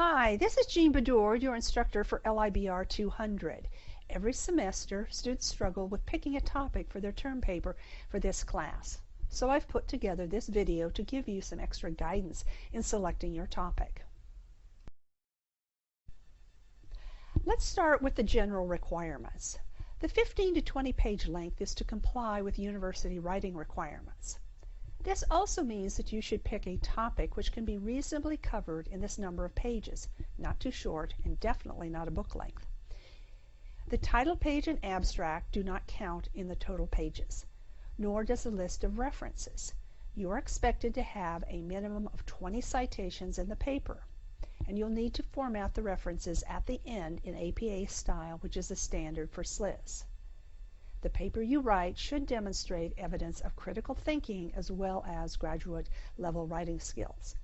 Hi, this is Jean Bedour, your instructor for LIBR200. Every semester, students struggle with picking a topic for their term paper for this class. So I've put together this video to give you some extra guidance in selecting your topic. Let's start with the general requirements. The 15 to 20 page length is to comply with university writing requirements. This also means that you should pick a topic which can be reasonably covered in this number of pages, not too short and definitely not a book length. The title page and abstract do not count in the total pages, nor does the list of references. You are expected to have a minimum of 20 citations in the paper, and you'll need to format the references at the end in APA style, which is the standard for SLIS. The paper you write should demonstrate evidence of critical thinking as well as graduate level writing skills.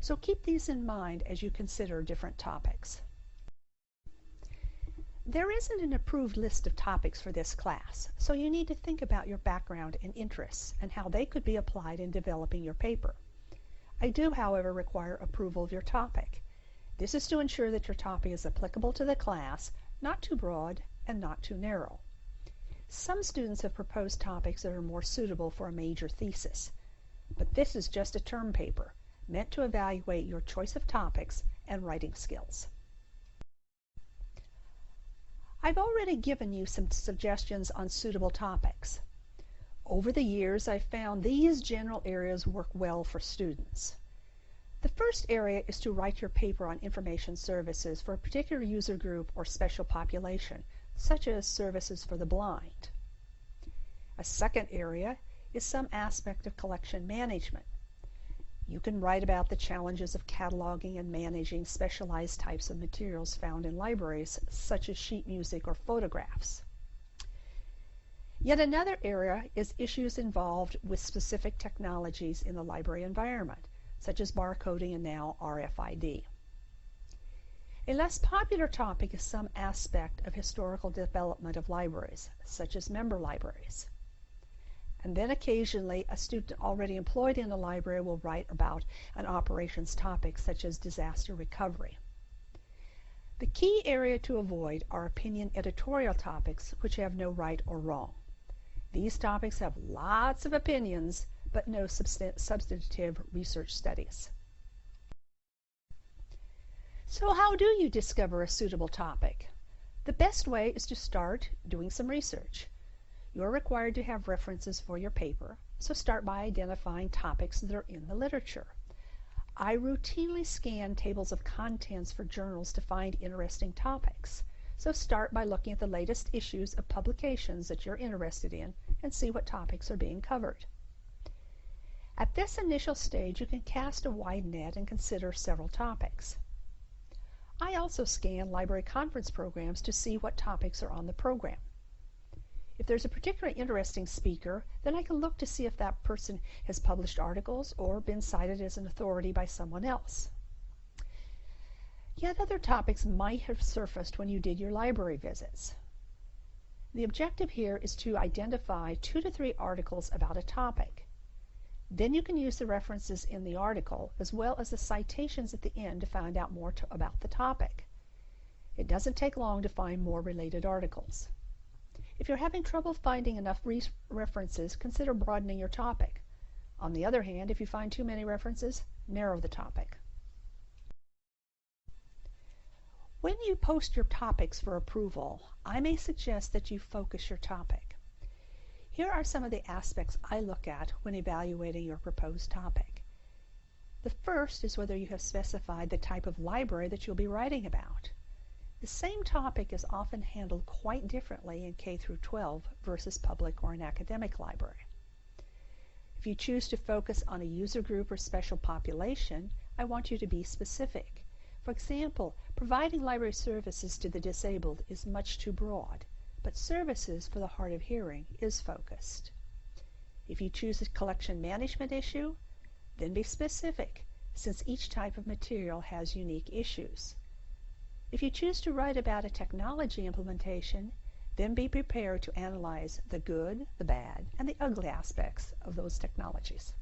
So keep these in mind as you consider different topics. There isn't an approved list of topics for this class, so you need to think about your background and interests and how they could be applied in developing your paper. I do, however, require approval of your topic. This is to ensure that your topic is applicable to the class, not too broad and not too narrow. Some students have proposed topics that are more suitable for a major thesis, but this is just a term paper meant to evaluate your choice of topics and writing skills. I've already given you some suggestions on suitable topics. Over the years, I've found these general areas work well for students. The first area is to write your paper on information services for a particular user group or special population, such as services for the blind. A second area is some aspect of collection management. You can write about the challenges of cataloging and managing specialized types of materials found in libraries, such as sheet music or photographs. Yet another area is issues involved with specific technologies in the library environment, such as barcoding and now RFID. A less popular topic is some aspect of historical development of libraries, such as member libraries. And then occasionally a student already employed in a library will write about an operations topic, such as disaster recovery. The key area to avoid are opinion editorial topics which have no right or wrong. These topics have lots of opinions, but no substantive research studies. So how do you discover a suitable topic? The best way is to start doing some research. You're required to have references for your paper, so start by identifying topics that are in the literature. I routinely scan tables of contents for journals to find interesting topics. So start by looking at the latest issues of publications that you're interested in and see what topics are being covered. At this initial stage, you can cast a wide net and consider several topics. I also scan library conference programs to see what topics are on the program. If there's a particularly interesting speaker, then I can look to see if that person has published articles or been cited as an authority by someone else. Yet other topics might have surfaced when you did your library visits. The objective here is to identify 2 to 3 articles about a topic. Then you can use the references in the article as well as the citations at the end to find out more about the topic. It doesn't take long to find more related articles. If you're having trouble finding enough references, consider broadening your topic. On the other hand, if you find too many references, narrow the topic. When you post your topics for approval, I may suggest that you focus your topic. Here are some of the aspects I look at when evaluating your proposed topic. The first is whether you have specified the type of library that you'll be writing about. The same topic is often handled quite differently in K through 12 versus public or an academic library. If you choose to focus on a user group or special population, I want you to be specific. For example, providing library services to the disabled is much too broad, but services for the hard of hearing is focused. If you choose a collection management issue, then be specific, since each type of material has unique issues. If you choose to write about a technology implementation, then be prepared to analyze the good, the bad, and the ugly aspects of those technologies.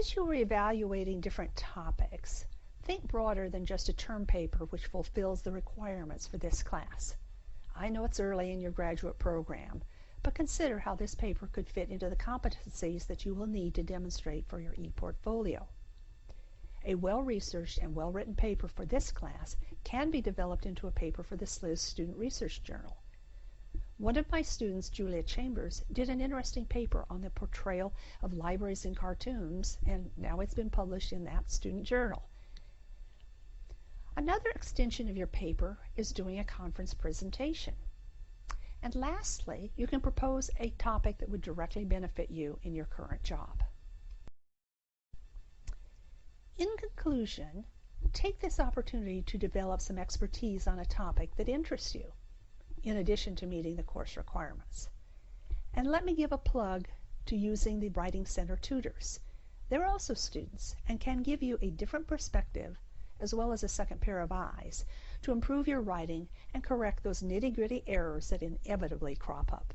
As you are evaluating different topics, think broader than just a term paper which fulfills the requirements for this class. I know it's early in your graduate program, but consider how this paper could fit into the competencies that you will need to demonstrate for your e-portfolio. A well-researched and well-written paper for this class can be developed into a paper for the SLIS Student Research Journal. One of my students, Julia Chambers, did an interesting paper on the portrayal of libraries in cartoons, and now it's been published in that student journal. Another extension of your paper is doing a conference presentation. And lastly, you can propose a topic that would directly benefit you in your current job. In conclusion, take this opportunity to develop some expertise on a topic that interests you, in addition to meeting the course requirements. And let me give a plug to using the Writing Center tutors. They're also students and can give you a different perspective as well as a second pair of eyes to improve your writing and correct those nitty-gritty errors that inevitably crop up.